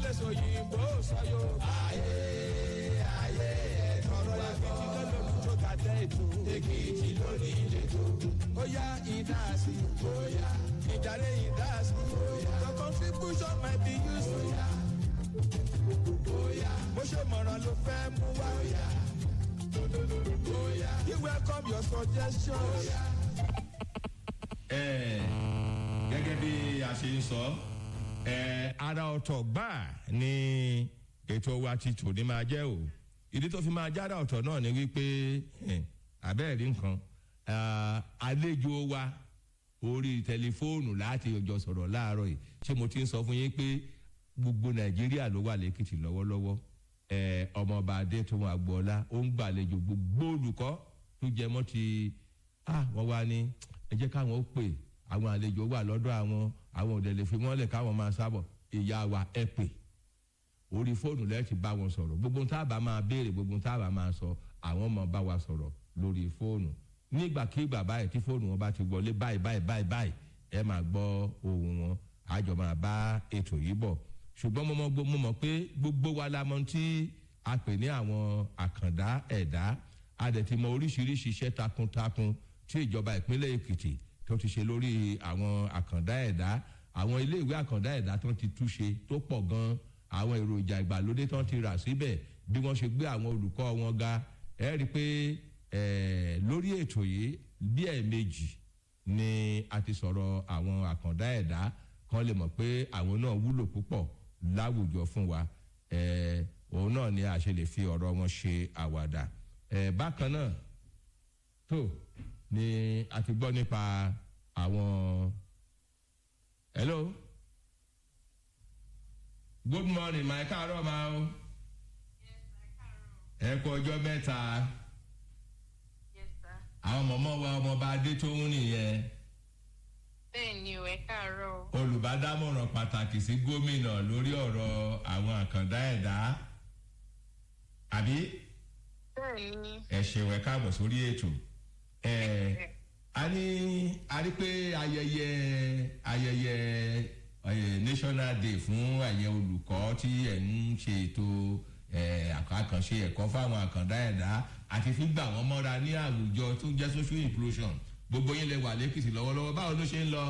lè sọ òyìnbó sọ Yorùbá. Ayé ẹ̀kọ́rọ̀ ẹ̀kọ́. Èkìtì ló lórí tó ga dé ètò. Èkìtì ló ní ìletò. Ó yá ìdásí. Ó yá ìdarí ìdásí. Ó yá your contribution might be useful. Ó yá bó ṣe mọ̀ràn ló fẹ́ mú wá. Ó yá you welcome your suggestions. Gẹ́gẹ́ bí a ṣe ń sọ ara ọ̀tọ̀ gbáà ni ètò wa ti tò ní máa jẹ́ o ìdí tó fi máa jára ọ̀tọ̀ náà ni wípé abẹ́ẹ̀rí nǹkan àlejò wa orí tẹlifóònù láti ọjọ́ sọ̀rọ̀ láàárọ̀ yìí ṣé mo ti ń sọ fún yín pé gbogbo Nàìjíríà ló wà lẹ́kìtì lọ́wọ́lọ́wọ́ ọmọọba Adétòun Agboola ó ń gbàlejò gbogbo olùkọ́ tó jẹ mọ́ ti wọ́n wá ní ẹ jẹ́ káwọn ó pè àwọn àlejò wà lọ́dọ̀ àwọn òdẹ̀lẹ̀ fi wọ́n lẹ̀ káwọn máa sábọ̀ ìyá wa ẹ pè orí fóònù lẹ́ẹ̀tì bá wọn sọ̀rọ̀ gbogbo tá a bá máa béèrè gbogbo tá a bá máa sọ àwọn ọmọ bá wa sọ̀rọ̀ lórí fóònù nígbàkigbà báyìí tí fóònù wọn bá ti wọlé báyìí ẹ máa gbọ́ ohùn wọn àjọ máa bá ètò yìí bọ̀ ṣùgbọ́n mo mọ̀ pé gbogbo wa la mọ̀ tí a pè ní àwọn àkàndá ẹ̀dá a dẹ̀ ti mọ oríṣiríṣi iṣẹ́ takuntakun tí ìjọba ìpínlẹ̀ Èkìtì tó ti ṣe lórí àwọn àkàndá ẹ̀dá àwọn iléèwé àkàndá ẹ̀dá tó ti túṣe tó pọ̀ gan àwọn èròjà ìgbàlódé tó ti rà síbẹ̀ bí wọ́n ṣe gbé àwọn olùkọ́ wọn ga ẹ rí i pé lórí ètò yìí bí ẹ̀ẹ̀mejì ni a ti sọ̀rọ̀ àwọn àkàndá ẹ̀dá kan lè mọ̀ pé àwọn náà wúlò púpọ̀ láwùjọ fún wa òun náà ni a ṣe lè fi ọ̀rọ̀ wọn ṣe àwàdà bákan náà tó ni a ti gbọ́ nípa àwọn hello good morning my káàárọ̀ máa o ẹ kú ọjọ́ mẹ́ta àwọn mọ̀mọ́ wa ọmọọba Adétòun nìyẹn bẹ́ẹ̀ ni ẹ káàárọ̀ olùbádámọ̀ràn pàtàkì sí gómìnà lórí ọ̀rọ̀ àwọn àkàndá ẹ̀dá àbí bẹ́ẹ̀ ni ẹ ṣeun ẹ káàbọ̀ sórí ètò a rí pé ayẹyẹ national day fún ẹ̀yẹ olùkọ́ tí ẹ̀ ń ṣe ètò àkànṣe ẹ̀kọ́ fáwọn àkàndá ẹ̀dá àti fígbà wọ́n mọ́ra ní àwùjọ tó jẹ́ social inclusion gbogbo yín lẹ wà lẹ́kìtì lọ́wọ́lọ́wọ́ báwo ló ṣe ń lọ.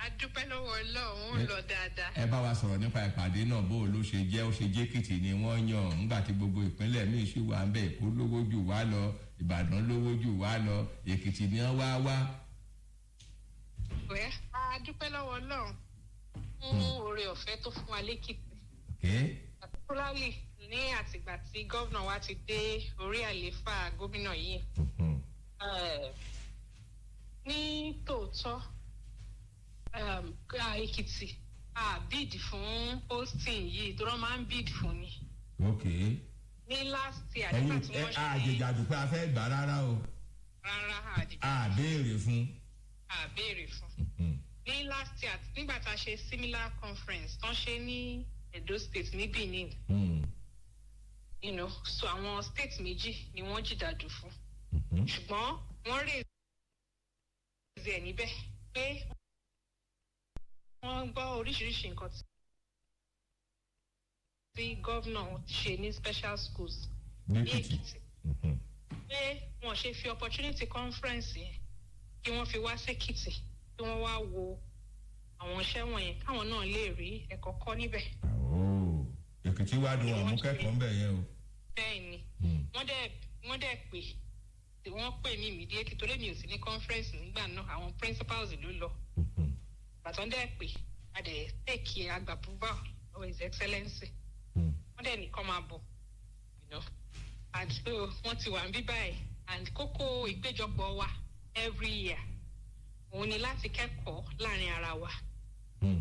a dúpẹ́ lọ́wọ́ Ọlọ́run ń lọ dáadáa. ẹ bá wa sọ̀rọ̀ nípa ìpàdé náà bó ló ṣe jẹ́ ó ṣe jẹ́kìtì ni wọ́n yàn nígbà tí gbogbo ìpínlẹ̀ míì ṣì wà ń bẹ̀ Èkó lówó jù wá lọ Ìbàdàn lówó jù wá lọ Èkìtì ni wọ́n wá. a dúpẹ́ lọ́wọ́ Ọlọ́run fún oore ọ̀fẹ́ tó fún wa lẹ́kìtì. particularly ní àtìgbà tí gómìnà wa ti dé orí àlééfà gómìnà yìí. Ní tòótọ́ Èkìtì bid fún posting yìí tó rán máa ń bid fún ni. ní last year nígbà tí wọ́n ṣe àjèjì àdùpẹ́ afẹ́ gbà rárá o. rárá béèrè fún. béèrè fún. ní last year nígbà tá a ṣe similar conference tán ṣe ní Edo State ní Benin. So àwọn state méjì ni wọ́n jìdàdù fún. ṣùgbọ́n wọ́n raise ẹ̀ níbẹ̀ pé wọ́n gbọ́ oríṣiríṣi nǹkan tí gómìnà ṣe ní special schools ní Èkìtì pé wọ́n ṣe fi opportunity conference yẹn kí wọ́n fi wá sẹ́kìtì kí wọ́n wá wo àwọn iṣẹ́ wọ̀nyẹn káwọn náà lè rí ẹ̀kọ́ kọ́ níbẹ̀. Èkìtì wá dùn àwọn kẹ́kọ̀ọ́ ń bẹ̀ yẹn o. bẹ́ẹ̀ ni wọ́n dẹ̀ pé wọ́n pè mí immediately torí mi ò sí ní conference nígbà náà àwọn principals ló lọ. bàtàn dẹ̀ pé a dẹ̀ take agbàbúbà of his excellency. wọ́n dẹ̀ nìkan máa bọ̀ and so wọ́n ti wà ń bí báyìí and kókó ìpéjọpọ̀ wa every year òun ni láti kẹ́kọ̀ọ́ láàrin ara wa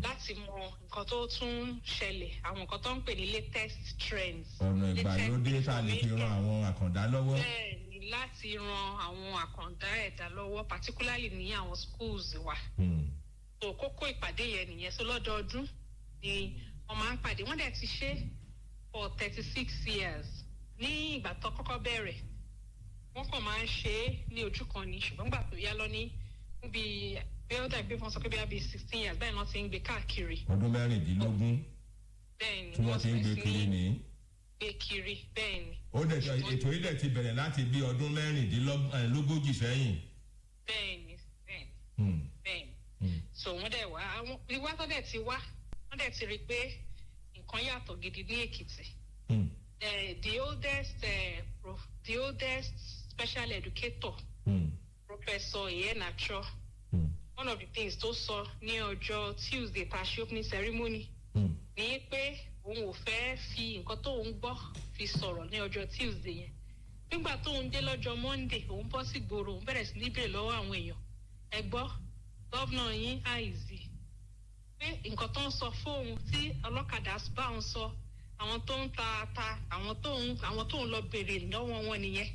láti mọ nǹkan tó tún ṣẹlẹ̀ àwọn nǹkan tó ń pè ní latest trends. ọ̀nà ìgbàlódé tá a lè fi ran àwọn àkàndá lọ́wọ́. bẹ́ẹ̀ ni láti ran àwọn àkàndá ẹ̀dá lọ́wọ́ particularly ní àwọn schools wa. so kókó ìpàdé yẹn nìyẹn so lọ́dọọdún ni wọ́n máa ń pàdé wọ́n dẹ̀ ti ṣe for 36 years ní ìgbà tó kọ́kọ́ bẹ̀rẹ̀ wọ́n kàn máa ń ṣe é ní ojú kan ni ṣùgbọ́n gbà tó yá lọ ní bí ó dàbí wọ́n sọ pé bí a bí 16 years bẹ́ẹ̀ náà ti ń gbé káàkiri. ọdún 16 bẹ́ẹ̀ni tí wọ́n ti ń gbé kiri ní. gbé kiri bẹ́ẹ̀ni. ó dẹ̀ ètò ilẹ̀ ti bẹ̀rẹ̀ láti bí ọdún 16 sẹ́yìn. bẹ́ẹ̀ni. So wọ́n dẹ̀ wá àwọn ìwá tó dẹ̀ ti wá wọ́n dẹ̀ ti rí i pé nǹkan yàtọ̀ gidi ní Èkìtì. The oldest special educator, Professor Iheanacho, one of the things tó sọ ní ọjọ́ Tuesday tá a ṣe opening ceremony ní pé òun ò fẹ́ fi nǹkan tó ń gbọ́ fi sọ̀rọ̀ ní ọjọ́ Tuesday yẹn. Nígbà tó ń dé lọ́jọ́ Monday òun bọ́ sí gbòòrò òun bẹ̀rẹ̀ sí ní bèrè lọ́wọ́ àwọn èèyàn ẹ gbọ́ gọ́vnà yín àìsí pé nǹkan tó ń sọ fóun tí ọlọ́kadà bá ń sọ àwọn tó ń ta ata àwọn tó ń lọ bèrè lọ́wọ́ wọn nìyẹn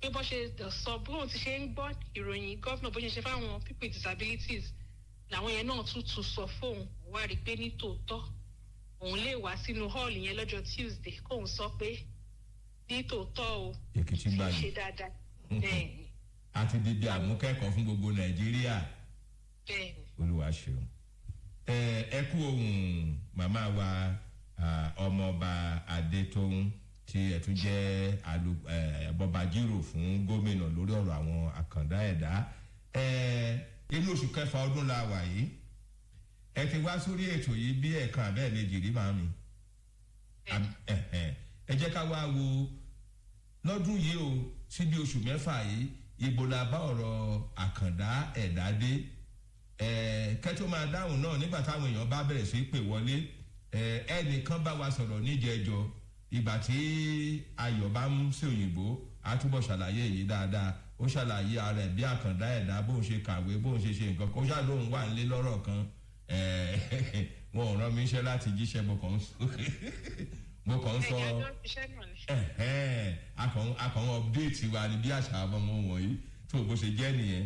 pé bó ṣe sọ bóun ti ṣe ń gbọ́ ìròyìn gọ́vnà bó ṣe fáwọn people with disabilities làwọn yẹn náà tún sọ fóun wá rí i pé ní tòótọ́ òun lè wá sínú hall yẹn lọ́jọ́ Tuesday kóun sọ pé ní tòótọ́ o Èkìtì gbà ṣe dáadáa bẹ́ẹ̀ni. àti dídí àmúkẹ́kọ̀ọ́ fún gbogbo Nàìjíríà. bẹ́ẹ̀ni. Olúwa ṣeun. ẹ kú ohùn màmá wa ọmọọba Adétóun tí ẹ tún jẹ́ bọbajírò fún gómìnà lórí ọ̀rọ̀ àwọn àkàndá ẹ̀dá. inú oṣù kẹfà ọdún la wà yìí ẹ ti wá sórí ètò yìí bí ẹ̀ẹ̀kan àbẹ́ẹ̀ méjì rí màmí. ẹ jẹ́ ká wá wo lọ́dún yìí o sí bí oṣù mẹ́fà yìí ibo la bá ọ̀rọ̀ àkàndá ẹ̀dá dé. Kẹ́tọ́ máa dáhùn náà nígbà táwọn èèyàn bá bẹ̀rẹ̀ sí pè wọlé ẹnìkan bá wa sọ̀rọ̀ níjẹ̀jọ ìgbà tí Ayọ̀ bá ń ṣe òyìnbó á túbọ̀ ṣàlàyé yìí dáadáa ó ṣàlàyé ara ẹ̀ bí àkàndá ẹ̀dá bóun ṣe kàwé bóun ṣe nǹkan kó ṣàlóhùn wà nílé lọ́rọ̀ kan wọn ò rán mi iṣẹ́ láti jíṣẹ́ mo kàn ń sọ akàn update wa ni bí àṣà ọmọ wọ̀nyí tó bó ṣe jẹ́ nìyẹn.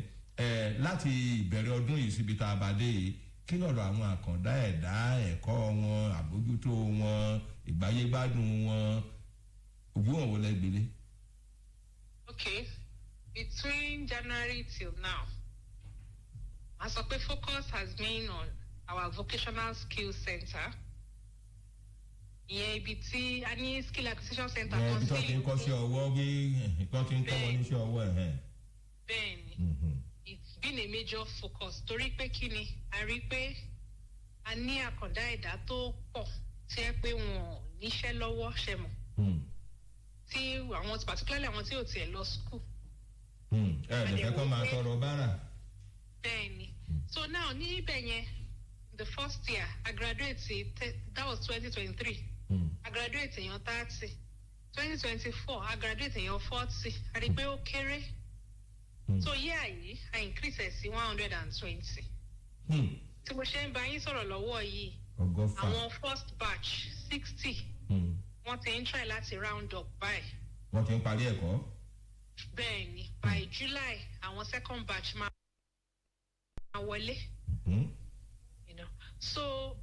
Láti ìbẹ̀rẹ̀ ọdún yìí síbi tá a bá dé yìí kí lọ̀rọ̀ àwọn àkàndá ẹ̀dá ẹ̀kọ́ wọn àbójútó wọn ìgbáyégbádùn wọn ògbóhùn wo lẹ́gbẹ̀lé. Okay, between January till now a sọ pé focus has been on our vocational skills center ìyẹn ibi tí a ní skill acquisition center kan sí. ibi tó ti ń kọ́ sí ọwọ́ bí tó ti ń kọ́ wọn níṣẹ́ ọwọ́ ẹ̀. bẹ́ẹ̀ni. It's been a major focus torí pé kí ni a rí pé a ní àkàndá ẹ̀dá tó pọ̀ tí ẹ pé wọn ò níṣẹ́ lọ́wọ́ ṣe mọ̀ tí àwọn particularly àwọn tí ò tiẹ̀ lọ school. lè fẹ́ kọ́ máa tọrọ bára. bẹ́ẹ̀ni so now ní ibẹ̀ yẹn the first year I graduate that was 2023 I graduate èèyàn 30 2024 I graduate èèyàn 40 a rí pé ó kéré. So yìí I increase ẹ̀ sí 120. Tí mo ṣe ń bá yín sọ̀rọ̀ lọ́wọ́ yìí àwọn first batch 60 wọ́n ti ń try láti round up by. wọ́n ti ń parí ẹ̀kọ́. bẹ́ẹ̀ni by July àwọn second batch máa wọlé. So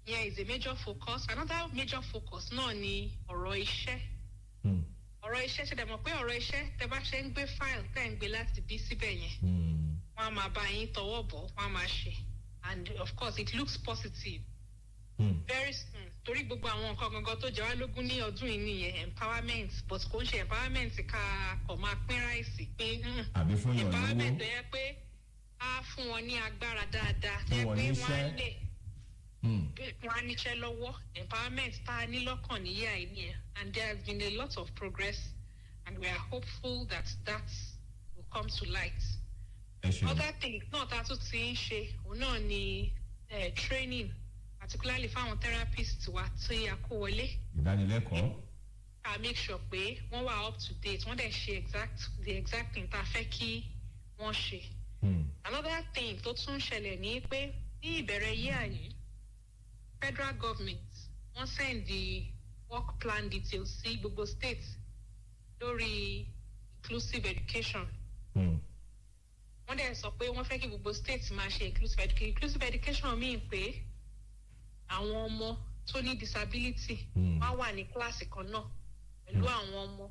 yeah, is a major focus. Another major focus náà ni ọ̀rọ̀ iṣẹ́. ọ̀rọ̀ iṣẹ́ ṣe dẹ̀ mọ̀ pé ọ̀rọ̀ iṣẹ́ tẹ bá ṣe ń gbé file tẹ́ ń gbé láti bí síbẹ̀ yẹn wọ́n á máa bá yín tọwọ́ bọ̀ wọ́n á máa ṣe and of course it looks positive. Very soon torí gbogbo àwọn nǹkan gangan tó jẹ́ wá lógún ní ọdún yìí nìyẹn empowerment but kò ń ṣe empowerment ká kọ̀ máa pín ráìsì pé empowerment tó yẹ pé á fún wọn ní agbára dáadáa tó yẹ pé wọ́n á lè wọ́n á níṣẹ́ lọ́wọ́ empowerment tá a ní lọ́kàn níyà yìí nìyẹn and there has been a lot of progress and we are hopeful that will come to light. Other things náà tá a tún ti ń ṣe òun náà ni training particularly fáwọn therapists wa tí a kó wọlé. ìdánilẹ́kọ̀ọ́. I make sure pé wọ́n wà up to date wọ́n dẹ̀ ṣe the exact thing tá a fẹ́ kí wọ́n ṣe. Another thing tó tún ṣẹlẹ̀ ní pé ní ìbẹ̀rẹ̀ yíyà yìí federal government wọ́n send the work plan details sí gbogbo states lórí inclusive education. Wọ́n dẹ̀ sọ pé wọ́n fẹ́ kí gbogbo states máa ṣe inclusive education. Inclusive education mean pé àwọn ọmọ tó ní disability wọ́n wà ní kíláàsì kan náà pẹ̀lú àwọn ọmọ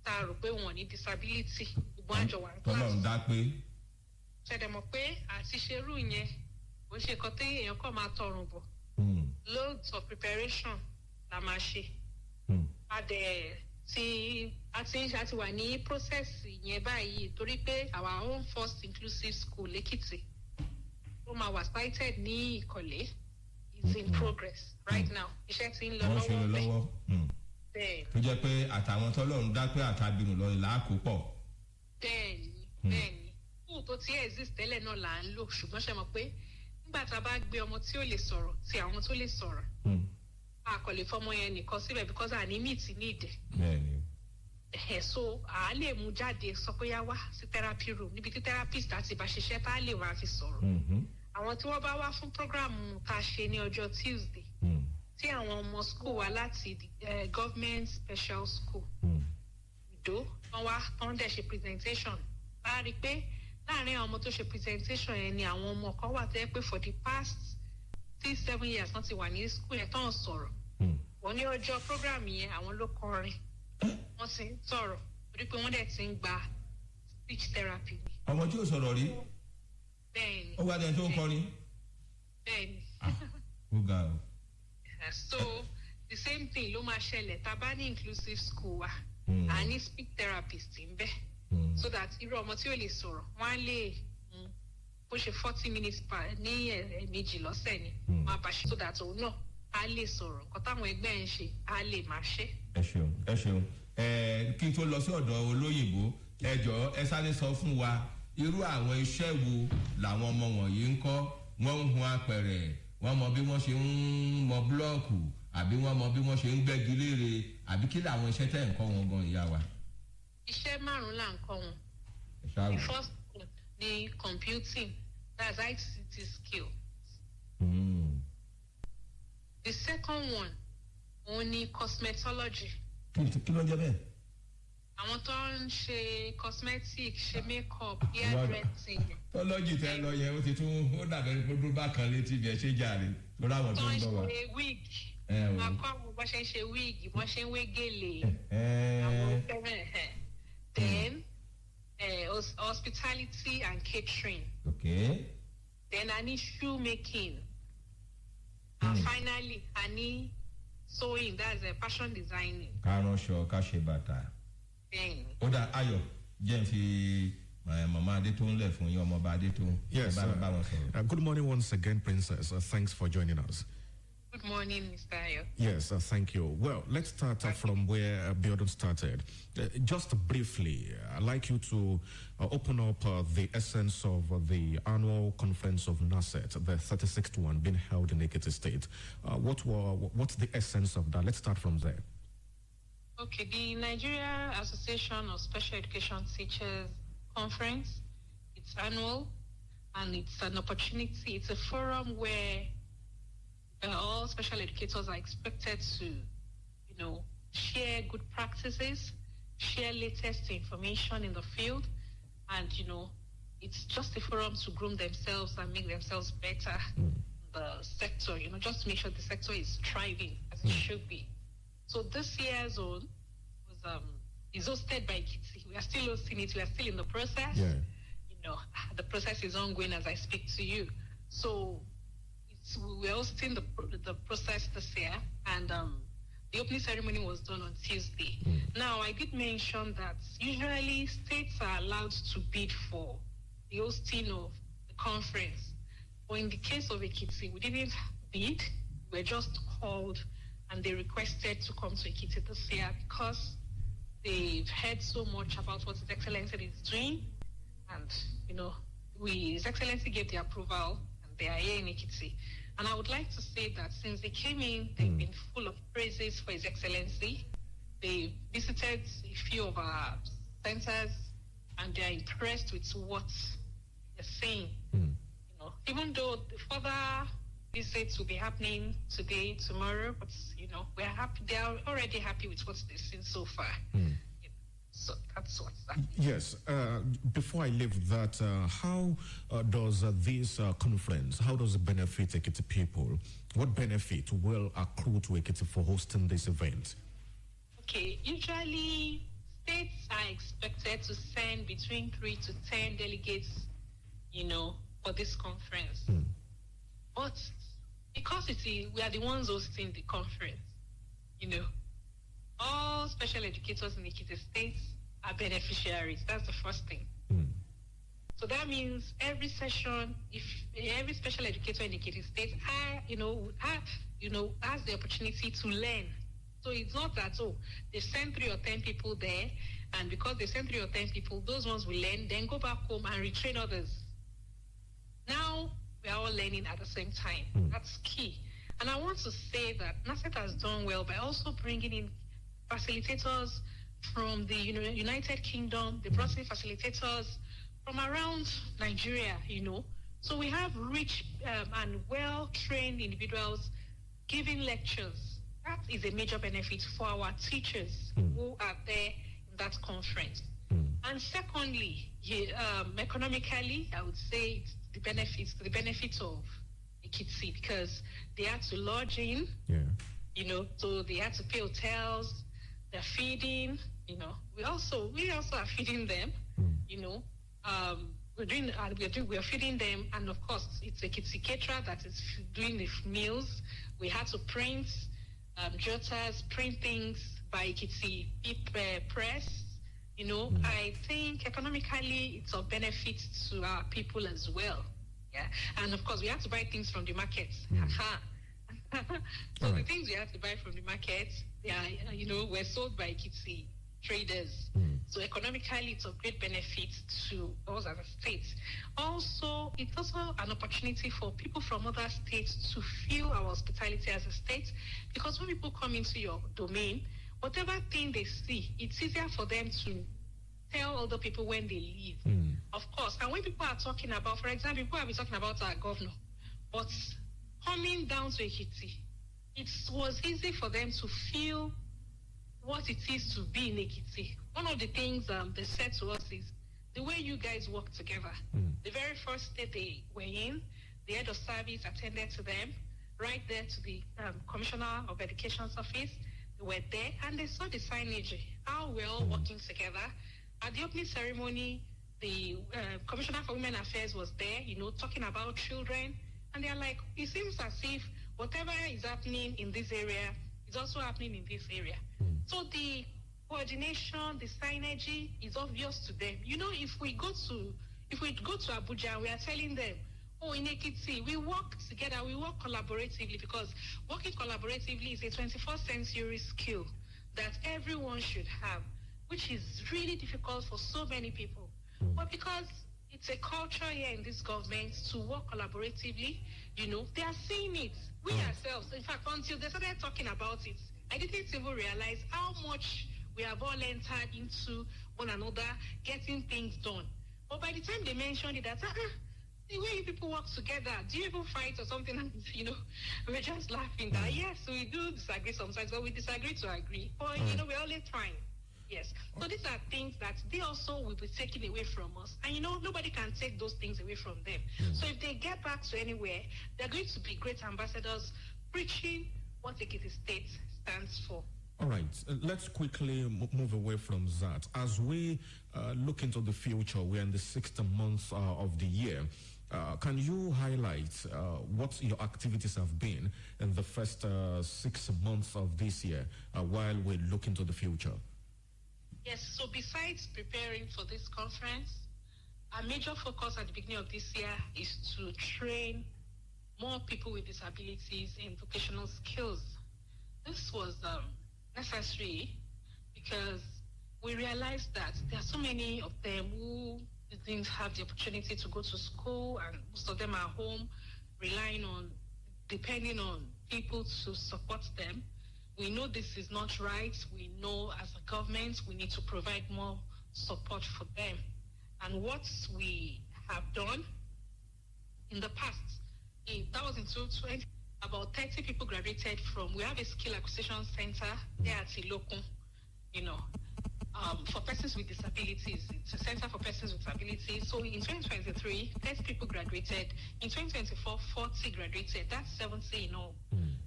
tá a rò pé wọ́n ní disability gbogbo àjọ wà ní kíláàsì. tọ́lọ̀ ń dá pé. ṣẹ̀dẹ̀mọ̀ pé àti ṣerú yẹn ó ṣe kan tí èèyàn kàn máa tọrùn bọ̀. Loads of preparation la máa ṣe. A ti wà ní process yẹn báyìí torí pé our own first inclusive school Ekiti ó máa wà cited ní Ìkọ̀lé is in progress right now. Iṣẹ́ ti ń lọ lọ́wọ́ bẹ́ẹ̀. Tó jẹ́ pé àtàwọn tọ́lọ́run dá pé àtàbínú lọ làákòópọ̀. Bẹ́ẹ̀ni. School tó ti exist tẹ́lẹ̀ náà là ń lò ṣùgbọ́n ṣe mọ̀ pé nígbà tá a bá gbé ọmọ tí ó lè sọ̀rọ̀ ti àwọn tó lè sọ̀rọ̀ a kò lè fọmọ yẹn nìkan síbẹ̀ because àní meet need. Bẹ́ẹ̀ni. So a lè mú jáde sọ pé yá wá sí therapy room níbi tí therapist àti ìbáṣiṣẹ́ tá a lè wá fi sọ̀rọ̀. Àwọn tí wọ́n bá wá fún program tá a ṣe ní ọjọ́ Tuesday tí àwọn ọmọ school wa láti government special school ìdó wọ́n wá wọ́n dẹ̀ ṣe presentation a rí i pé láàrin àwọn ọmọ tó ṣe presentation yẹn ni àwọn ọmọ kan wà tẹ́ pé for the past 6-7 years wọ́n ti wà ní school yẹn tán sọ̀rọ̀ wọ́n ní ọjọ́ program yẹn àwọn ló kọrin wọ́n ti ń sọ̀rọ̀ torí pé wọ́n dẹ̀ ti ń gba speech therapy. Ọmọ tí ò sọ̀rọ̀ rí. Bẹ́ẹ̀ni. Ó wá dẹ̀ tó ń kọrin. Bẹ́ẹ̀ni. Ó ga o. So the same thing ló máa ṣẹlẹ̀ tá a bá ní inclusive school wa a ní speech therapist ń bẹ so that irú ọmọ tí ò lè sọ̀rọ̀ wọ́n á lè bó ṣe 40 minutes ní ẹ̀ẹ̀mejì lọ́sẹ̀ ni wọ́n á bá ṣe so that òun náà á lè sọ̀rọ̀ nǹkan táwọn ẹgbẹ́ ń ṣe á lè máa ṣe. Ẹ ṣeun kí n tó lọ sí ọ̀dọ̀ olóyìnbó ẹ jọ̀ọ́ ẹ sáré sọ fún wa irú àwọn iṣẹ́ wo làwọn ọmọ wọ̀nyí ń kọ́ wọ́n ń hun apẹ̀rẹ̀ wọ́n mọ bí wọ́n ṣe ń mọ búlọ́ọ̀kù àbí wọ́n mọ bí wọ́n ṣe ń gbẹ́gi léèrè àbí kí làwọn iṣẹ́ tẹ̀ ń kọ́ wọn gan ìyá wa. Iṣẹ́ 5 là ń kọ́ wọn. The first one ni computing, that's ICT skills. The second one òun ni cosmetology. Kí ló ń jẹ́ bẹ́ẹ̀? Àwọn tó ń ṣe cosmetic ṣe makeup hairdressing. Tọ́lọ́jì tẹ́ lọ yẹn ó ti tún ó dàbẹ̀ gbogbo bákan létí bí ẹ ṣe jàre lórí àwọn tó ń bọ̀ wá. Tó ń ṣe wig. Máa kọ́ àwọn bó ṣe ń ṣe wig bó ṣe ń wé gèlè. Àwọn fẹ́ràn then hospitality and catering. Okay. Then I need shoemaking. And finally I need sewing, that's a fashion designing. Ká ránṣọ ká ṣe bàtà. Ó dà Ayọ̀ jẹ́ n fi Mama Adetun lẹ̀ fún yín ọmọọba Adetun. Yes. Good morning once again, Princess. Thanks for joining us. Good morning, Mr. Ayo. Yes, thank you. Well, let's start from where Biodun started. Just briefly, I'd like you to open up the essence of the annual conference of NASET, the 36th one being held in Ekiti State. What's the essence of that? Let's start from there. Okay, the Nigeria Association of Special Education Teachers Conference, it's annual, and it's an opportunity. It's a forum where all special educators are expected to, share good practices, share latest information in the field, and, it's just a forum to groom themselves and make themselves better in the sector, just to make sure the sector is thriving as it should be. So this year's zone was is hosted by Ekiti. We are still hosting it. We are still in the process. Yeah. The process is ongoing as I speak to you. So we're hosting the process this year, and the opening ceremony was done on Tuesday. Now, I did mention that usually states are allowed to bid for the hosting of the conference. But in the case of Ekiti, we didn't bid. We were just called, and they requested to come to Ekiti this year because they've heard so much about what His Excellency is doing. And, His Excellency gave the approval, and they are here in Ekiti. And I would like to say that since they came in, they've been full of praises for His Excellency. They visited a few of our centers, and they're impressed with what they're saying. Even though the further visits will be happening today, tomorrow, but we're happy. They are already happy with what they've seen so far. So that's what's that. Yes. Before I leave that, how does this conference, how does it benefit Ekiti people? What benefit will accrue to Ekiti for hosting this event? Okay. Usually, states are expected to send between 3 to 10 delegates for this conference. But because we are the ones hosting the conference, all special educators in Ekiti State are beneficiaries. That's the first thing. So that means every session, if every special educator in Ekiti State, has the opportunity to learn. So it's not that, they send 3 or 10 people there, and because they send 3 or 10 people, those ones will learn, then go back home and retrain others. Now we are all learning at the same time. That's key. And I want to say that NASET has done well by also bringing in facilitators from the United Kingdom. They brought in facilitators from around Nigeria, So we have rich and well-trained individuals giving lectures. That is a major benefit for our teachers who are there in that conference. And secondly, economically, I would say it's the benefit of Ekiti, because they had to lodge in, so they had to pay hotels, they're feeding, we also are feeding them, we're feeding them, and of course it's Ekiti caterer that is doing the meals. We had to print jotters, print things by Ekiti press. I think economically it's of benefit to our people as well. Yeah, and of course we have to buy things from the market. So the things we have to buy from the market, they are, were sold by Ekiti traders. So economically, it's of great benefit to us as a state. Also, it's also an opportunity for people from other states to feel our hospitality as a state, because when people come into your domain, whatever thing they see, it's easier for them to tell other people when they leave. Of course, and when people are talking about, for example, people have been talking about our governor, but coming down to Ekiti, it was easy for them to feel what it is to be in Ekiti. One of the things they said to us is the way you guys work together. The very first day they were in, the head of service attended to them, right there to the Commissioner of Education's office. They were there and they saw the signage, how we're all working together. At the opening ceremony, the Commissioner for Women Affairs was there, talking about children. And they're like, it seems as if whatever is happening in this area is also happening in this area. So the coordination, the synergy is obvious to them. If we go to Abuja and we are telling them, in Ekiti, we work together, we work collaboratively, because working collaboratively is a 21st century skill that everyone should have, which is really difficult for so many people. But because it's a culture here in this government to work collaboratively, they are seeing it. We ourselves, in fact, until they started talking about it, I didn't even realize how much we have all entered into one another, getting things done. But by the time they mentioned it, that the way you people work together, do you even fight or something? And, we're just laughing that, yes, we do disagree sometimes, but we disagree to agree. But, we're only trying. Yes. So these are things that they also will be taking away from us. And, nobody can take those things away from them. So if they get back to anywhere, they're going to be great ambassadors preaching what Ekiti State stands for. All right, let's quickly move away from that. As we look into the future, we're in the 6th month of the year. Can you highlight what your activities have been in the first 6 months of this year while we look into the future? Yes, so besides preparing for this conference, our major focus at the beginning of this year is to train more people with disabilities in vocational skills. This was necessary because we realized that there are so many of them who didn't have the opportunity to go to school, and most of them are home, depending on people to support them. We know this is not right. We know as a government we need to provide more support for them. And what we have done in the past, that was in 2020, about 30 people graduated from, we have a skill acquisition center there at Ilokun, for persons with disabilities. It's a center for persons with disabilities. So in 2023, 30 people graduated. In 2024, 40 graduated. That's 70 in all.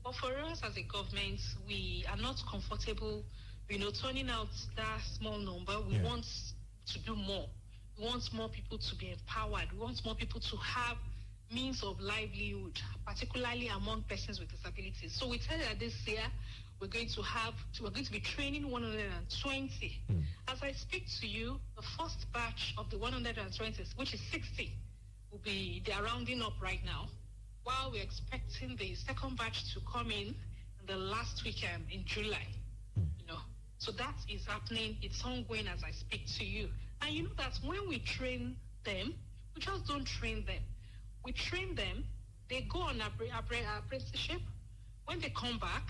But for us as a government, we are not comfortable, turning out that small number. We want to do more. We want more people to be empowered. We want more people to have means of livelihood, particularly among persons with disabilities. So we tell you that this year we're going to be training 120. As I speak to you, the first batch of the 120, which is 60, they are rounding up right now, while we're expecting the second batch to come in the last weekend in July. So that is happening. It's ongoing as I speak to you. And you know that when we train them, we just don't train them. We train them, they go on apprenticeship. When they come back,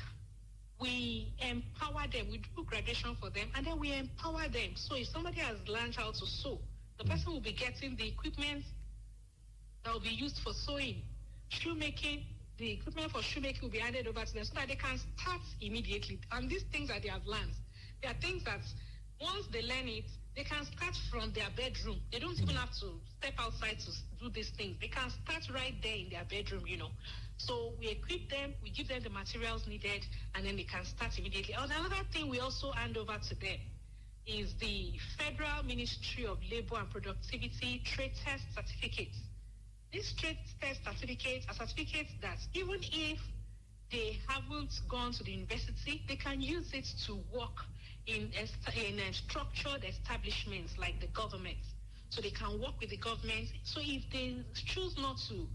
we empower them. We do graduation for them, and then we empower them. So if somebody has learned how to sew, the person will be getting the equipment that will be used for sewing. Shoemaking, the equipment for shoemaking will be handed over to them so that they can start immediately. And these things that they have learned, they are things that once they learn it, they can start from their bedroom. They don't even have to step outside to do these things. They can start right there in their bedroom, So we equip them, we give them the materials needed, and then they can start immediately. And another thing we also hand over to them is the Federal Ministry of Labor and Productivity Trade Test Certificates. These trade test certificates are certificates that even if they haven't gone to the university, they can use it to work in structured establishments like the government. So they can work with the government. So if they choose not to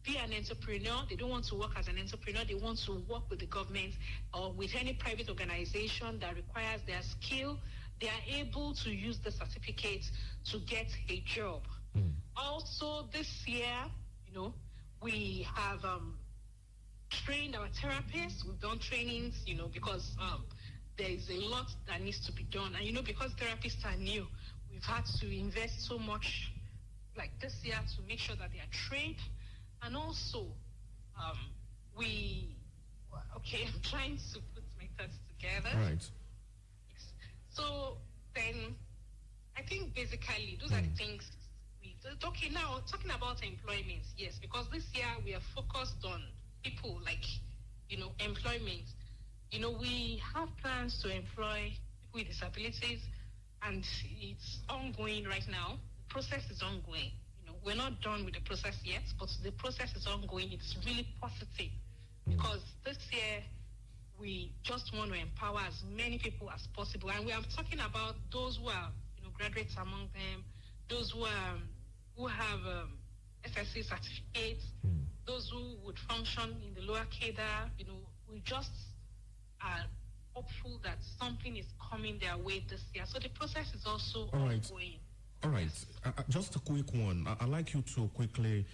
be an entrepreneur, they don't want to work as an entrepreneur, they want to work with the government or with any private organization that requires their skill, they are able to use the certificate to get a job. Also this year, we have trained our therapists. We've done trainings, because there is a lot that needs to be done. And, because therapists are new, we've had to invest so much like this year to make sure that they are trained. And also, I'm trying to put my thoughts together. Right. Yes. So then, I think basically those are the things talking about employment, yes, because this year we are focused on people like, employment. We have plans to employ people with disabilities, and it's ongoing right now. The process is ongoing. We're not done with the process yet, but the process is ongoing. It's really positive because this year we just want to empower as many people as possible. And we are talking about those who are, graduates among them, those who have SSC certificates, those who would function in the lower cadre. We just are hopeful that something is coming their way this year. So the process is also ongoing. All right. Just a quick one. I'd like you to quickly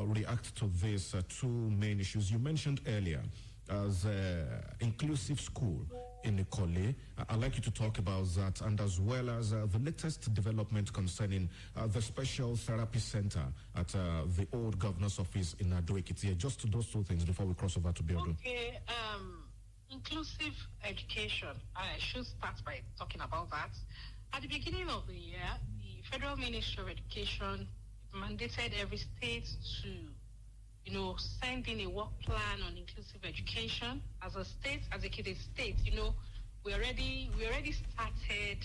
react to these two main issues you mentioned earlier as inclusive school in Ekiti. I'd like you to talk about that, and as well as the latest development concerning the special therapy center at the old governor's office in Ekiti. Just those two things before we cross over to Biodun. Okay. Inclusive education. I should start by talking about that. At the beginning of the year, the Federal Ministry of Education mandated every state to send in a work plan on inclusive education. As a state, as a Ekiti state, we already started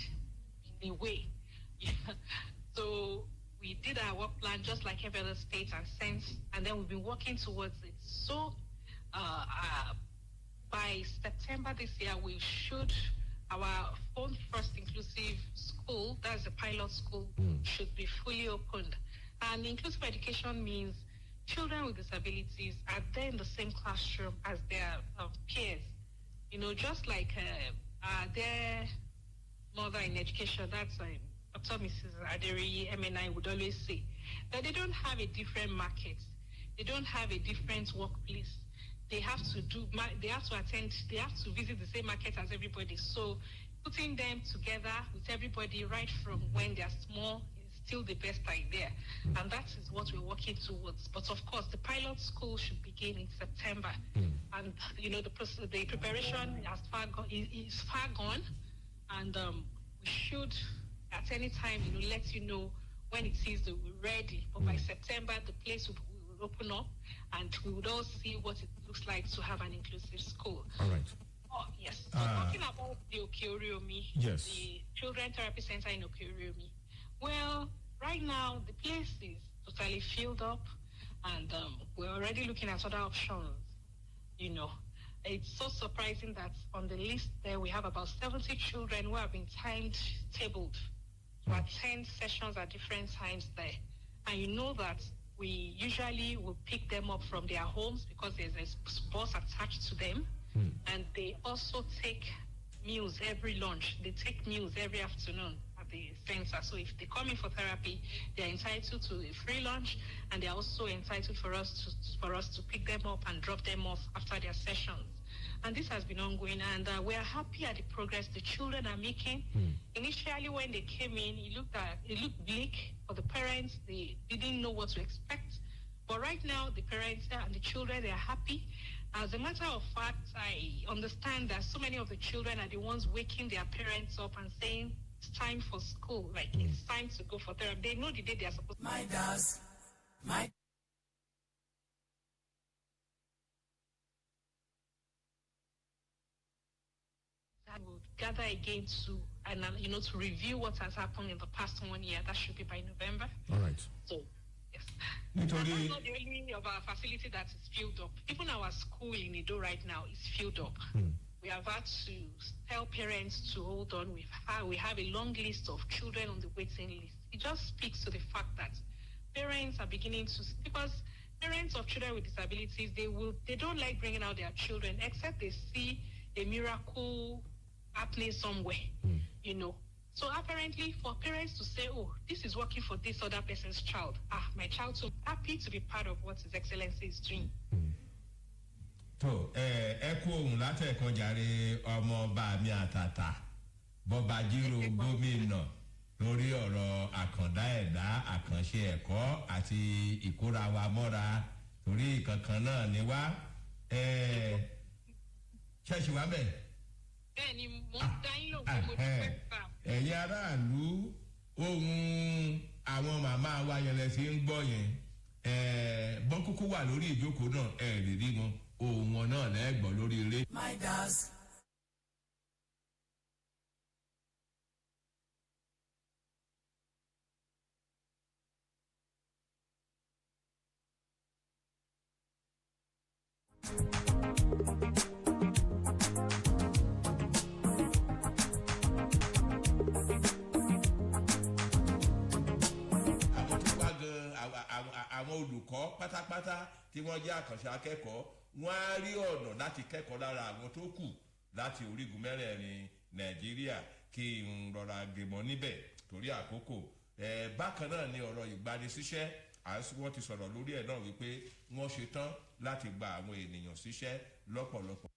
in a way. So we did our work plan just like every other state and then we've been working towards it. So by September this year, our own first inclusive school, that's a pilot school, should be fully opened. And inclusive education means children with disabilities are there in the same classroom as their peers. Just like their mother in education, that's Dr. Mrs. Aderi MNI would always say, that they don't have a different market. They don't have a different workplace. They have to visit the same market as everybody. So putting them together with everybody right from when they're small is still the best idea. And that is what we're working towards. But of course, the pilot school should begin in September. And, the preparation is far gone. And we should, at any time, let you know when it is that we're ready. But by September, the place will open up, and we would all see what it looks like to have an inclusive school. All right. Oh, yes. So talking about the Okeoriomi, yes, the Children Therapy Center in Okeoriomi. Well, right now the place is totally filled up, and we're already looking at other options. You know, it's so surprising that on the list there we have about 70 children who have been timetabled to attend sessions at different times there. And you know that we usually will pick them up from their homes because there's a bus attached to them. And they also take meals every lunch. They take meals every afternoon at the center. So if they come in for therapy, they're entitled to a free lunch, and they're also entitled for us to pick them up and drop them off after their sessions. And this has been ongoing, and we are happy at the progress the children are making. Initially, when they came in, it looked bleak for the parents. They didn't know what to expect. But right now, the parents and the children, they are happy. As a matter of fact, I understand that so many of the children are the ones waking their parents up and saying, it's time for school, like it's time to go for therapy. They know the day they are supposed to. And we'll gather again to review what has happened in the past 1 year. That should be by November. All right. So, yes. And that's not the only of our facility that is filled up. Even our school in Edo right now is filled up. We have had to tell parents to hold on. We have a long list of children on the waiting list. It just speaks to the fact that parents are beginning to, because parents of children with disabilities, they don't like bringing out their children except they see a miracle happening somewhere, you know. So apparently for parents to say, oh, this is working for this other person's child. My child so happy to be part of what His Excellency is doing. tó ẹ kú ohun látẹ̀kọ́ jàre ọmọ bá mi àtàtà bọ́ba jírò gómìnà lórí ọ̀rọ̀ àkàndá ẹ̀dá àkànṣe ẹ̀kọ́ àti ìkóra wa mọ́ra torí kankan náà ni wá ṣẹ́ẹ̀ṣì wá bẹ́ẹ̀. Bẹ́ẹ̀ni mo ń dá yín lò pé mo dúpẹ́ pa. Ẹ̀yin aráàlú ohun àwọn màmá wa yẹn lẹ sí ń gbọ́ yẹn bọ́n kúkú wà lórí ìjókòó náà lè rí wọn ohun wọn náà lẹ́gbọ̀n lórí ilé. My das. Àwọn olùkọ́ pátápátá tí wọ́n jẹ́ àkànṣe akẹ́kọ̀ọ́ wọ́n á rí ọ̀nà láti kẹ́kọ̀ọ́ lára àwọn tó kù láti orígun mẹ́rẹ̀ẹ̀rin Nàìjíríà kí n rọra gbèmọ̀ níbẹ̀ torí àkókò bákan náà ni ọ̀rọ̀ ìgbanisíṣẹ́ wọ́n ti sọ̀rọ̀ lórí ẹ̀ náà wípé wọ́n ṣe tán láti gba àwọn ènìyàn síṣẹ́ lọ́pọ̀lọpọ̀.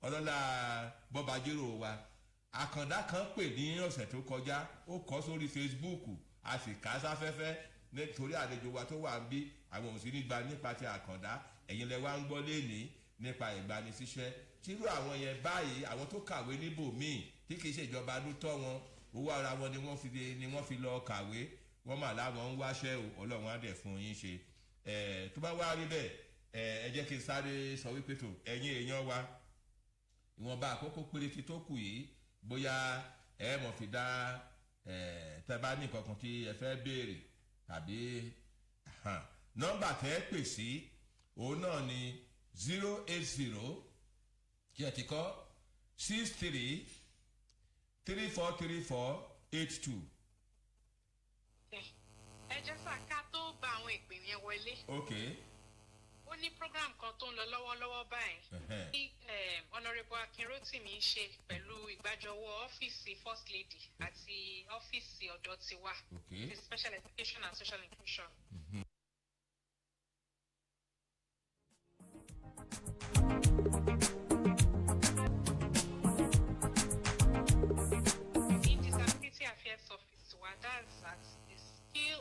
Ọlọ́lá bọ́bajírò wa àkàndá kan pè ní ọ̀sẹ̀ tó kọjá ó kọ sórí Facebook a sì ká sáfẹ́fẹ́ nítorí àlejò wa tó wà ń bí àwọn òsì nígbà nípa ti àkàndá ẹ̀yin lẹ wá ń gbọ́ léèní nípa ìgbanisíṣẹ́ tírú àwọn yẹn báyìí àwọn tó kàwé níbòmíì tí kì í ṣe ìjọba ló tọ́ wọn owó ara wọn ni wọ́n fi lọ kàwé wọ́n mà láwọn ń wáṣẹ́ Ọlọ́run á dẹ̀ fún yín ṣe tó bá wá rí bẹ́ẹ̀ ẹ jẹ́ kí n sáré sọ wípé tó ẹ̀yin èèyàn wa ìwọ̀nba àkókò péréte tó kù yìí bóyá ẹ mọ̀ fi dá tẹ́ bá ní kankan tí ẹ fẹ́ béèrè tàbí nọ́mbà tẹ́ ẹ pè sí òun náà ni 080 kí ẹ ti kọ́ 63 3434 82. Ẹ jẹ́ sà ká tó gba àwọn ìpè yẹn wọlé. Okay. Ó ní program kan tó ń lọ lọ́wọ́lọ́wọ́ báyìí tí Honourable Akinrotimi ń ṣe pẹ̀lú ìgbàjọwọ́ ọ́fíìsì First Lady àti ọ́fíìsì ọ̀dọ́ tiwa the Special Education and Social Inclusion. In Disability Affairs Office wa that's at the skill.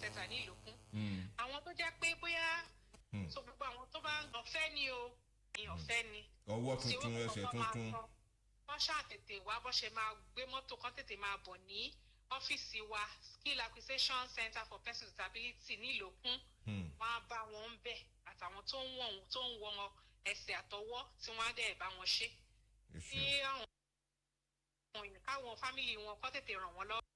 Center ní Ìlúkún. Àwọn tó jẹ́ pé bóyá so gbogbo àwọn tó bá ń ọ̀fẹ́ ni o ní ọ̀fẹ́ ni. Ọwọ́ tuntun ẹsẹ̀ tuntun. Wọ́n ṣàtètè wá bó ṣe máa gbé mọ́tò kan tètè máa bọ̀ ní ọ́fíìsì wa skill acquisition center for persons with disability nílòkún wọ́n á bá wọn ń bẹ̀ àtàwọn tó ń wọ ẹsẹ̀ àtọwọ́ tí wọ́n á dẹ̀ bá wọn ṣe tí àwọn káwọn fámìlì wọn kọ́ tètè ràn wọ́n lọ́wọ́.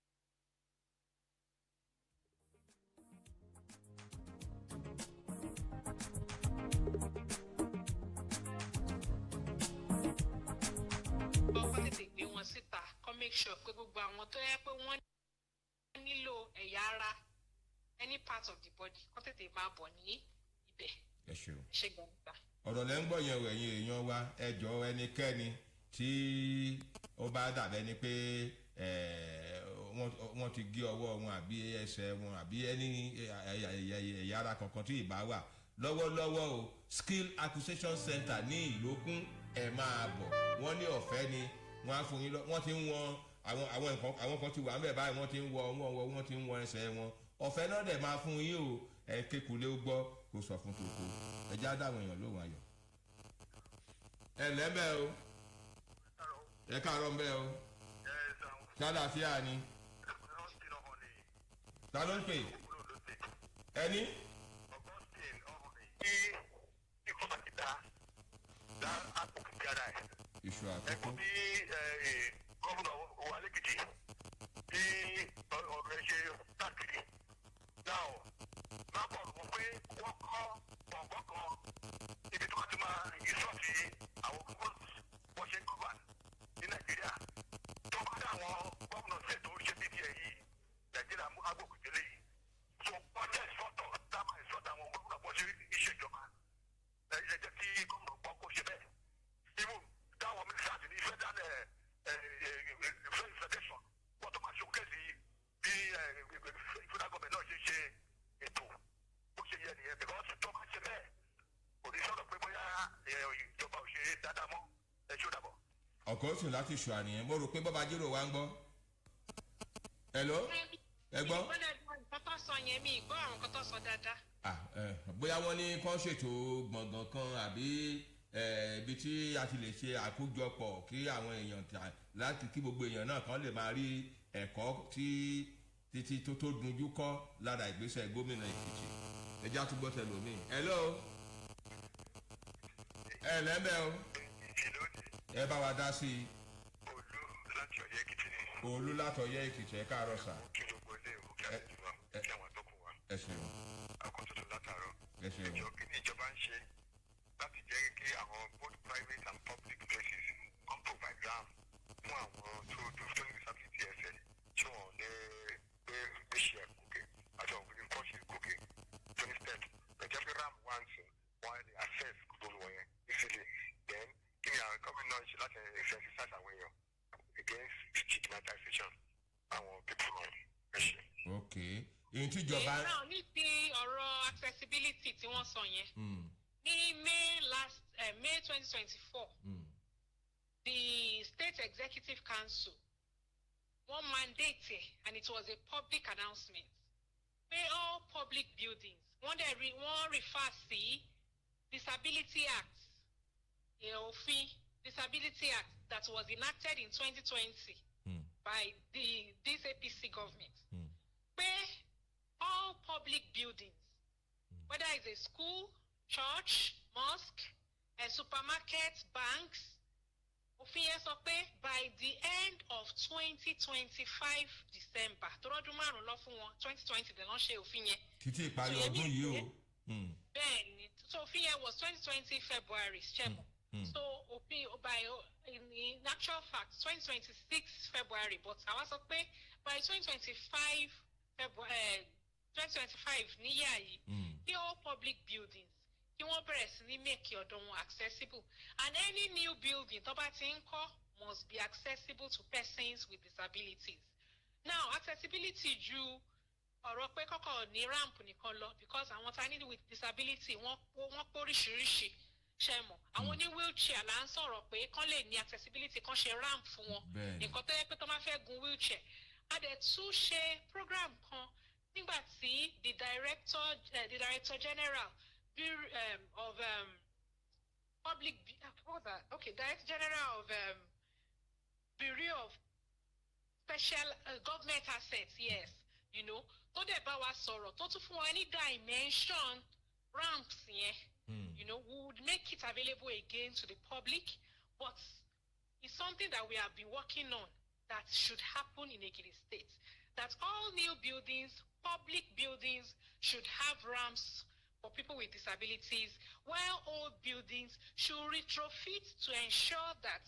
ọkọ tètè gbé wọn síta kọ́ make sure pé gbogbo àwọn tó yẹ pé wọ́n nílò ẹ̀yà ara any part of the body kọ́ tètè máa bọ̀ ní ibẹ̀. ṣe gbọ̀ngàn. ọ̀rọ̀ lẹ́ ń gbọ́ yẹn o ẹ̀yin èèyàn wa ẹ jọ̀ọ́ ẹnikẹ́ni tí ó bá dàbẹ́ ni pé wọ́n ti gé ọwọ́ wọn àbí ẹsẹ̀ wọn àbí ẹni ẹ̀yà ara kankan tí ì bá wà lọ́wọ́lọ́wọ́ o skill acquisition center ní ìlókun ẹ̀ máa bọ̀ wọ́n ní ọ̀fẹ́ ni wọ́n á fún yín lọ wọ́n ti ń wọn àwọn kan ti wà ńbẹ̀ báyìí wọ́n ti ń wọ́n ti ń wọn ẹsẹ̀ wọn ọ̀fẹ́ náà dẹ̀ máa fún yín o ẹ̀ kékulé ó gbọ́ kó sọ fún tòkó ẹ̀já dáwọn èèyàn lóhùn ayọ̀ ẹ̀ lẹ́bẹ̀ o ẹ̀ káàárọ̀ ń bẹ́ o ṣáláfíà ni ta ló ń pè ẹni. Iṣu àkókò. Ẹ̀kọ́ bí gómìnà wa lẹ́kìtì bí ọ̀rọ̀ ẹ̀ ṣe káàkiri. Náà máa bọ̀ wọ́n pé wọ́n kọ́ gbọ̀ngàn kan ibi tí wọ́n ti máa ìsọ̀tì àwọn gómìnà wọ́n ṣe ń gbọ́gbà ní Nàìjíríà. Tó bá dá àwọn gómìnà ṣe tó ṣe bí díẹ̀ yìí Nàìjíríà mú agbókùnjẹ́lé yìí. So wọ́n jẹ́ ìsọ̀tọ̀ dábàá ìsọ̀tọ̀ àwọn gómìnà bọ́ ṣe ìṣèjọba. Ẹ jẹ́ kí gómìnà gbọ́ kó ṣe bẹ́ẹ̀. Ibo táwọn mínísítà ní federal federation wọ́n tó máa ṣòkèsì bí federal government náà ṣe ṣe ètò bó ṣe yẹ nìyẹn because tó máa ṣe bẹ́ẹ̀ kò ní sọ̀rọ̀ pé bóyá ìjọba ò ṣe dáadáa mọ́ ẹ ṣó dàbọ̀. ọkọ̀ oṣù láti ṣù àníyàn mo rò pé bọ́ba jírò wa ń gbọ́. hello ẹ gbọ́. nǹkan tó sọ yẹn mi ìgbọ́ àwọn nǹkan tó sọ dáadáa. bóyá wọ́n ní kán ṣètò gbọ̀ngàn kan àbí ibi tí a ti lè ṣe àkójọpọ̀ kí àwọn èèyàn láti kí gbogbo èèyàn náà kan lè máa rí ẹ̀kọ́ títí tó dunjú kọ́ lára ìgbésẹ̀ gómìnà Èkìtì ẹjẹ́ àtúgbọ́ tẹlómi. hello ẹ lẹ́mẹ̀ o ẹ bá wa dá sí i. Olú láti Ọ̀yẹ́ Èkìtì ni. Olú láti Ọ̀yẹ́ Èkìtì ẹ káàárọ̀ sà. Kí ló gbọ́ ilé ìwò kí á ti wá kí àwọn àtọ́kùn wa. ẹ ṣeun. Àkọ́tútù látàárọ̀. ẹ ṣeun. Ìjọ kí ni ìjọba ń ṣe láti jẹ́ kí àwọn both private and public places come provide ground fún àwọn tó ní disability ẹsẹ̀ tí wọ́n lè gbé ṣe gòkè àti àwọn obìnrin kan ṣe gòkè to the step ẹ̀jẹ̀ pé ram one two wọ́n lè access gbogbo wọ̀nyẹn easily then kí ni àwọn gómìnà náà ṣe láti exercise àwọn èèyàn against stigmatization àwọn people wọn ẹ ṣe. ok èyí tíjọba. èyí náà ní ti ọ̀rọ̀ accessibility tí wọ́n sọ yẹn. ní May 2024 the State Executive Council wọ́n mandate and it was a public announcement pé all public buildings wọ́n refer sí Disability Act òfin Disability Act that was enacted in 2020 by this APC government pé all public buildings whether it's a school, church, mosque, supermarket, banks. Òfin yẹn sọ pé by the end of 2025 December, tọ́rọ́dún márùn-ún lọ fún wọn 2020 dẹ̀ lọ́n ṣe òfin yẹn. títí ìparí ọdún yìí o. Bẹ́ẹ̀ni, so òfin yẹn was 2020 February ṣẹ́mu. So òfin in actual fact 2026 February but àwa sọ pé by 2025 February 2025 níyà yìí kí all public buildings kí wọ́n bẹ̀rẹ̀ sí ní make ọ̀dọ̀ wọn accessible and any new building tó bá ti ń kọ́ must be accessible to persons with disabilities. Now accessibility ju ọ̀rọ̀ pé kọ́kọ́ ní ramp nìkan lọ because àwọn tá ní with disability wọ́n póríṣiríṣi ṣe mọ̀ àwọn ní wheelchair là ń sọ̀rọ̀ pé kán lè ní accessibility kán ṣe ramp fún wọn nǹkan tó yẹ pé tó máa fẹ́ gun wheelchair a dẹ̀ tún ṣe program kan nígbà tí the director general of Director General of Bureau of special government assets, yes, you know, tó dẹ̀ bá wa sọ̀rọ̀ tó tún fún wa ní dimension ramps yẹn, you know, we would make it available again to the public, but it's something that we have been working on that should happen in Ekiti State, that all new buildings, public buildings, should have ramps for people with disabilities, while old buildings should retrofit to ensure that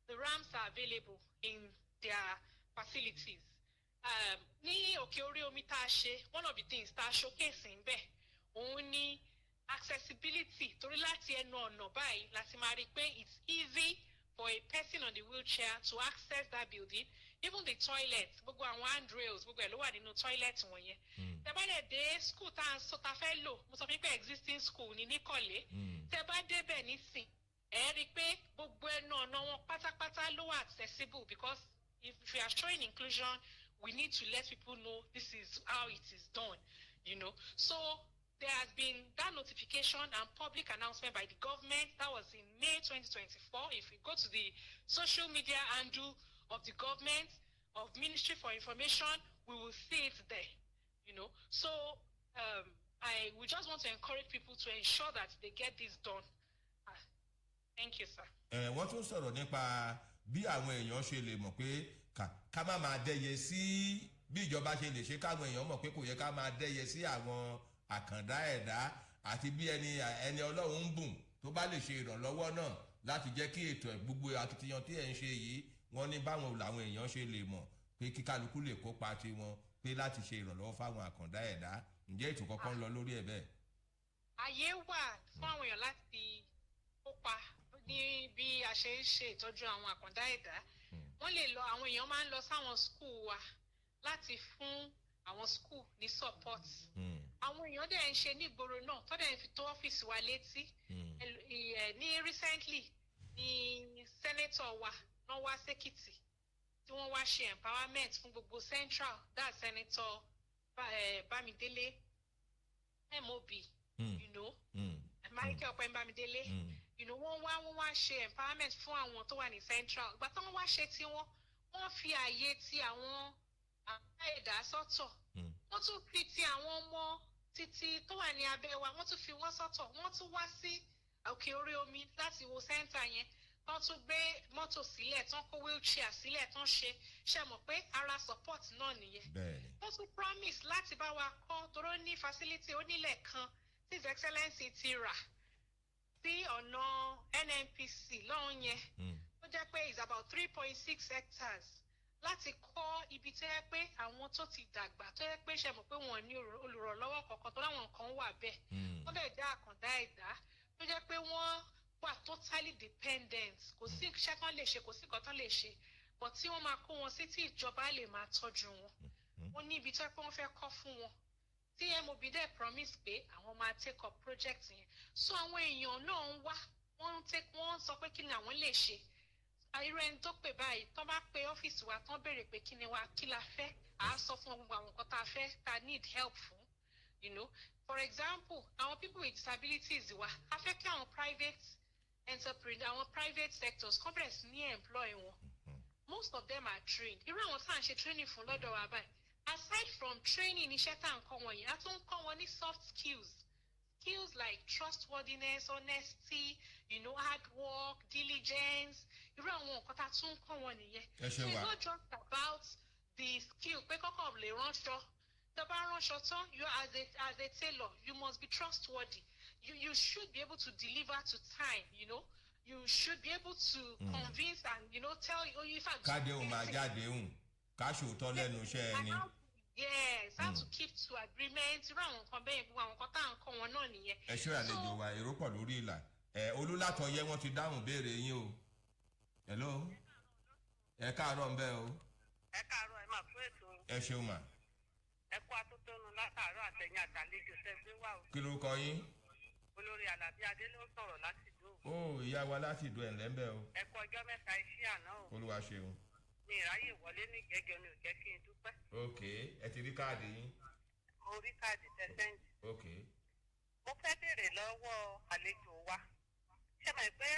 the ramps are available in their facilities. Ní òkè orí omi tá a ṣe, one of the things tá a showcase níbẹ̀, òun ni accessibility, torí láti ẹnu ọ̀nà báyìí láti máa rí pé it's easy for a person on the wheelchair to access that building, even the toilet, gbogbo àwọn handrails, gbogbo ẹ̀ ló wà nínú toilet wọ̀nyẹn. Tẹ́ bá dẹ̀ dé school tá a fẹ́ lò, mo sọ fún pé existing school ní Níkọ̀lé, tẹ́ bá débẹ̀ nísìn, ẹ rí pé gbogbo ẹnu ọ̀nà wọn pátápátá ló wà accessible, because if we are showing inclusion, we need to let people know this is how it is done, you know. So there has been that notification and public announcement by the government. That was in May 2024. If we go to the social media handle of the government, of Ministry for Information, we will see it there, you know. So we just want to encourage people to ensure that they get this done. Thank you, sir. Wọ́n tún sọ̀rọ̀ nípa bí àwọn èèyàn ṣe lè mọ̀ pé ká má máa dẹ́yẹ sí bí ìjọba ṣe lè ṣe káwọn èèyàn mọ̀ pé kò yẹ ká máa dẹ́yẹ sí àwọn àkàndá ẹ̀dá, àti bí ẹni Ọlọ́run ń bùn tó bá lè ṣe ìrànlọ́wọ́ náà láti jẹ́ kí ètò gbogbo akitiyan tí ẹ̀ ń ṣe yìí, wọ́n ní báwọn làwọn èèyàn ṣe lè mọ̀ pé kí kálukú lè kópa tiwọn pé láti ṣe ìrànlọ́wọ́ fáwọn àkàndá ẹ̀dá. Ǹjẹ́ ètò kankan ń lọ lórí ẹ̀ bẹ́ẹ̀? Àyè wà fún àwọn èèyàn láti kópa ní bí a ṣe ń ṣe ìtọ́jú àwọn àkàndá ẹ̀dá. Wọ́n lè lọ, àwọn èèyàn máa ń lọ sáwọn school wa láti fún àwọn school ní support. Àwọn èèyàn dẹ̀ ń ṣe ní ìgboro náà tó dẹ̀ ń fi tó ọ́fíìsì wa létí. Ní recently ní senator wa náà wá sẹ́kìtì tí wọ́n wá ṣe empowerment fún gbogbo central, that senator Bámidélé MOB, you know, Michael Bámidélé, you know, wọ́n wá ṣe empowerment fún àwọn tó wà ní central. Ìgbà tí wọ́n wá ṣe tí wọ́n fi àyè ti àwọn ẹ̀dá sọ́tọ̀, wọ́n tún fi ti àwọn ọmọ títí tó wà ní abẹ́ wa, wọ́n tún fi wọ́n sọ́tọ̀, wọ́n tún wá sí òkè orí omi láti wo center yẹn, wọ́n tún gbé mọ́tò sílẹ̀, tán kó wheelchair sílẹ̀, tán ṣe mọ̀ pé ara support náà nìyẹn. Wọ́n tún promise láti bá wa kọ́, toró ní facility onílẹ̀ kan tí His Excellency ti rà sí ọ̀nà NNPC lọ́hùn yẹn, ó jẹ́ pé it's about 3.6 hectares láti kọ́ ibi tó yẹ pé àwọn tó ti dàgbà tó yẹ pé ṣe mọ̀ pé wọ́n ní olùrànlọ́wọ́ kankan tó láwọn kan wà bẹ́ẹ̀, wọ́n dẹ̀ jẹ́ àkàndá ẹ̀dá tó jẹ́ pé wọ́n wà totally dependent, kò sí iṣẹ́ tán lè ṣe, kò sí nǹkan tán lè ṣe, but tí wọ́n máa kó wọn sí tí ìjọba lè máa tọ́jú wọn. Wọ́n ní ibi tó yẹ pé wọ́n fẹ́ kọ́ fún wọn tí MOB dẹ̀ promise pé àwọn máa take up project yẹn. So àwọn èèyàn náà ń wá, wọ́n sọ pé kí ni àwọn lè ṣe. Irú ẹni tó pè báyìí, tán bá pe ọ́fíìsì wa, tán béèrè pé kí la fẹ́, à á sọ fún gbogbo àwọn nǹkan tá a fẹ́, tá a need help fún, you know. For example, àwọn people with disabilities wa, a fẹ́ kí àwọn private entrepreneur, àwọn private sectors kán bẹ̀rẹ̀ sí ní employ wọn. Most of them are trained. Irú àwọn tá à ń ṣe training fún lọ́dọ̀ wa báyìí, aside from training iṣẹ́ tá à ń kọ́ wọn yìí, a tún ń kọ́ wọn ní soft skills. Skills like trustworthiness, honesty, you know, hard work, diligence. Irú àwọn nǹkan tá a tún ń kọ́ wọn nìyẹn. So it's not just about the skill pé kọ́kọ́ lè ránṣọ. Tó bá ránṣọ tán, you as a tailor, you must be trustworthy. You should be able to deliver to time, you know. You should be able to convince and, you know, tell you if I Kádéhùn máa jádéhùn, ká ṣòótọ́ lẹ́nu iṣẹ́ ẹni. Yes, how to keep to agreement. Irú àwọn nǹkan bẹ́ẹ̀ gbogbo àwọn nǹkan tá à ń kọ́ wọn náà nìyẹn. Ẹ ṣe àlejò wa, èrò pọ̀ lórí ìlà. Olúlátọ̀yẹ wọ́n ti dáhùn béèrè yín o. Hello. Ẹ káàárọ̀ ńbẹ́ o. Ẹ káàárọ̀, ẹ máa fún ètò. Ẹ ṣeun mà. Ẹ kú atótónu látàárọ̀ àtẹ̀yìn àtàlejò tẹ́gbẹ́ wà o. Kí lórúkọ yín? Olórí Àlàbí Adé ló ń sọ̀rọ̀ láti Ìdó. Ó ìyá wa láti Ìdó ẹ̀ńlẹ́ ńbẹ́ o. Ẹ kú ọjọ́ mẹ́ta iṣẹ́ àná o. Olúwa ṣeun. Mi ìráyè wọlé ní gẹ́gẹ́ ni ò jẹ́ kí n dúpẹ́. Ok, ẹ ti rí káàdì yín. Mo rí káàdì tẹ́sẹ̀ǹtì. Ok. Mo fẹ́ béèrè lọ́wọ́ àlejò wa. Ṣé mọ̀ pé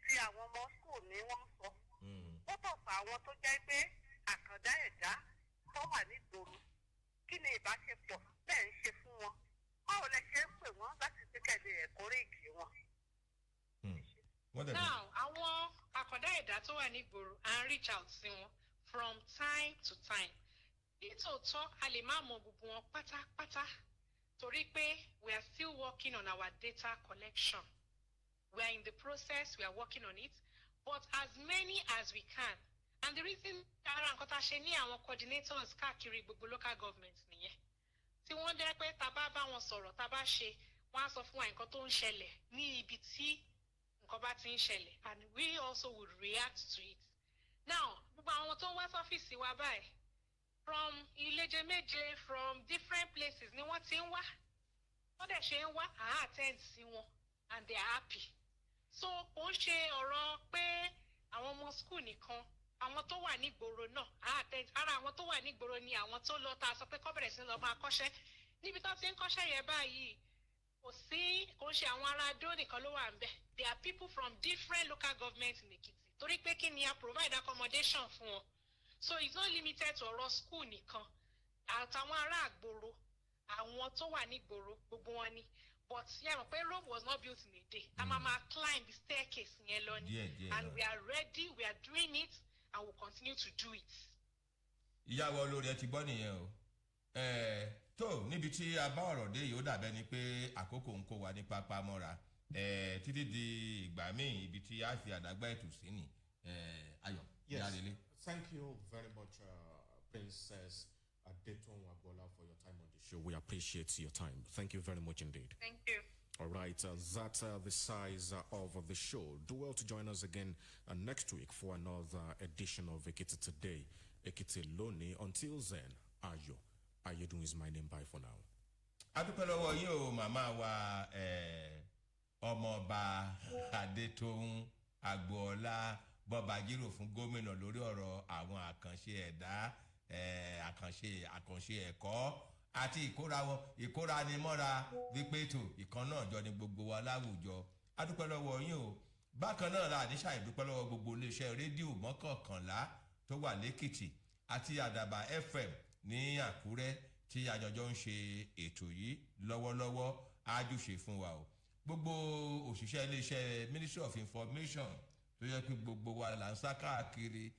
tí àwọn ọmọ skul ni wọ́n sọ? Ó tọ̀ fún àwọn tó jẹ́ pé àkàndá ẹ̀dá tó wà nígboro kí ni ìbáṣepọ̀ bẹ́ẹ̀ ń ṣe fún wọn báwo lẹ ṣe ń pè wọ́n láti ṣe kẹ́lẹ́ ẹ̀kọ́rẹ́ẹ̀kì wọn. Now àwọn àkàndá ẹ̀dá tó wà nígboro and reach out sí wọn from time to time nítòótọ́ a lè má mọ gbogbo wọn pátápátá torí pé we are still working on our data collection. We are in the process, we are working on it, but as many as we can. And the reason ara nǹkan tá a ṣe ní àwọn coordinators káàkiri gbogbo local government nìyẹn. Tí wọ́n jẹ́ pé tá a bá bá wọn sọ̀rọ̀ tá a bá ṣe, wọ́n á sọ fún wa nǹkan tó ń ṣẹlẹ̀ ní ibi tí nǹkan bá ti ń ṣẹlẹ̀. And we also would react to it. Now, gbogbo àwọn tó ń wá sọ́fíìsì wa báyìí, from Ileje-Méje, from different places ni wọ́n ti ń wá. Wọ́n dẹ̀ ṣe ń wá, attend sí wọn, and they are happy. So ó ń ṣe ọ̀rọ̀ pé àwọn ọmọ school nìkan àwọn tó wà nígboro náà ara àwọn tó wà nígboro ni àwọn tó lọ ta sọ pé kọ́ bẹ̀rẹ̀ sí lọ máa kọ́ṣẹ́ níbi tó ti ń kọ́ṣẹ́ yẹn báyìí kò ń ṣe àwọn ará Adó nìkan ló wà ń bẹ̀. There are people from different local governments in Ekiti torí pé kí ni a provide accommodation fún wọn. So it's not limited to ọ̀rọ̀ school nìkan àtàwọn ará àgbòro àwọn tó wà nígboro gbogbo wọn ni. But yeah, Rome was not built in a day. Mama climbed the staircase in Eloni, and we are ready. We are doing it, and we'll continue to do it. Ìyàwó olórí ẹ ti gbọ́ nìyẹn o. Tó níbi tí a bá ọ̀rọ̀ dé yìí ó dàbẹ́ ni pé àkókò ń kó wa ní pápá mọ́ra. Títí di ìgbà míì ibi tí a fi àdágbà ètò sí ni. Ayọ̀. Yes. Thank you very much, Princess Adeyanju Ayedun, for your time on the show. We appreciate your time. Thank you very much indeed. Thank you. All right, that's the size of the show. Do well to join us again next week for another edition of Ekiti Today. Ekiti Loni. Until then, Ayedun is my name. Bye for now. Adúpẹ́ lọ́wọ́ yín o màmá wa ọmọọba Adétóun Agboola bọ́ba jírò fún gómìnà lórí ọ̀rọ̀ àwọn àkànṣe ẹ̀dá àkànṣe ẹ̀kọ́ àti ìkóranimọ́ra wípé tó ìkan náà jọ ní gbogbo wa láwùjọ. Adúpẹ́ lọ́wọ́ yín o. Bákan náà la àdíṣà ìdúpẹ́ lọ́wọ́ gbogbo iléeṣẹ́ rédíò mọ́kànlá tó wà lẹ́kìtì àti Àdàbà FM ní Àkúrẹ́ tí àjọjọ́ ń ṣe ètò yìí lọ́wọ́lọ́wọ́ ájúṣe fún wa o. Gbogbo òṣìṣẹ́ iléeṣẹ́ Ministry of Information tó yẹ kí gbogbo wa là ń sá káàkiri.